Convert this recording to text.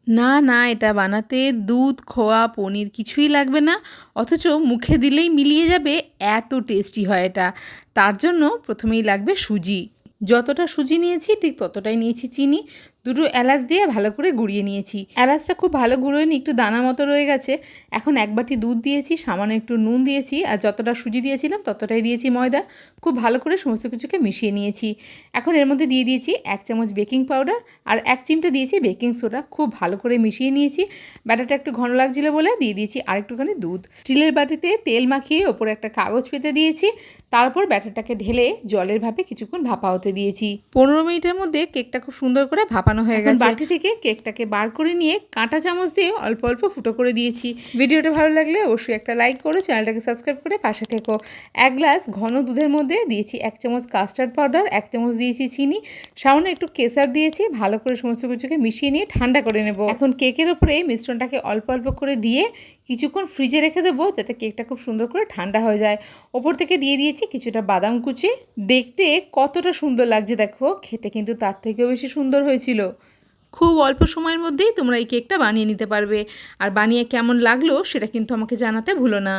না না, এটা বানাতে দুধ, খোয়া, পনির কিছুই লাগবে না, অথচ মুখে দিলেই মিলিয়ে যাবে, এত টেস্টি হয় এটা। তার জন্য প্রথমেই লাগবে সুজি। যতটা সুজি নিয়েছি ঠিক ততটাই নিয়েছি চিনি, দুটো এলাচ দিয়ে ভালো করে গুঁড়িয়ে নিয়েছি। এলাচটা খুব ভালো গুঁড়োয় নি, একটু দানা মতো রয়ে গেছে। এখন 1 বাটি দুধ দিয়েছি, সামান্য একটু নুন দিয়েছি, আর যতটা সুজি দিয়েছিলাম ততটাই দিয়েছি ময়দা। খুব ভালো করে সমস্ত কিছুকে মিশিয়ে নিয়েছি। এখন এর মধ্যে দিয়ে দিয়েছি 1 চামচ বেকিং পাউডার আর 1 চিমটে দিয়েছি বেকিং সোডা। খুব ভালো করে মিশিয়ে নিয়েছি। ব্যাটারটা একটু ঘন লাগছিল বলে দিয়ে দিয়েছি আরেকটুখানি দুধ। স্টিলের বাটিতে তেল মাখিয়ে ওপরে একটা কাগজ পেতে দিয়েছি। তারপর ব্যাটারটাকে ঢেলে জলের ভাপে কিছুক্ষণ ভাপা হতে দিয়েছি। 15 মিনিটের মধ্যে কেকটা খুব সুন্দর করে ভাপানো হয়ে গেছে। বাটি থেকে কেকটাকে বার করে নিয়ে কাঁটা চামচ দিয়ে অল্প অল্প ফুটো করে দিয়েছি। ভিডিওটা ভালো লাগলে অবশ্যই একটা লাইক করো, চ্যানেলটাকে সাবস্ক্রাইব করে পাশে থেকো। 1 গ্লাস ঘন দুধের মধ্যে দিয়েছি 1 চামচ কাস্টার্ড পাউডার, 1 চামচ দিয়েছি চিনি, সামান্য একটু কেসার দিয়েছি। ভালো করে সমস্ত কিছুকে মিশিয়ে নিয়ে ঠান্ডা করে নেব। এখন কেকের ওপরে মিশ্রণটাকে অল্প অল্প করে দিয়ে কিছুক্ষণ ফ্রিজে রেখে দেবো, যাতে কেকটা খুব সুন্দর করে ঠান্ডা হয়ে যায়। ওপর থেকে দিয়ে দিয়েছি কিছুটা বাদাম কুচি। দেখতে কতটা সুন্দর লাগছে দেখো, খেতে কিন্তু তার থেকেও বেশি সুন্দর হয়েছিল। খুব অল্প সময়ের মধ্যেই তোমরা এই কেকটা বানিয়ে নিতে পারবে। আর বানিয়ে কেমন লাগলো সেটা কিন্তু আমাকে জানাতে ভুলো না।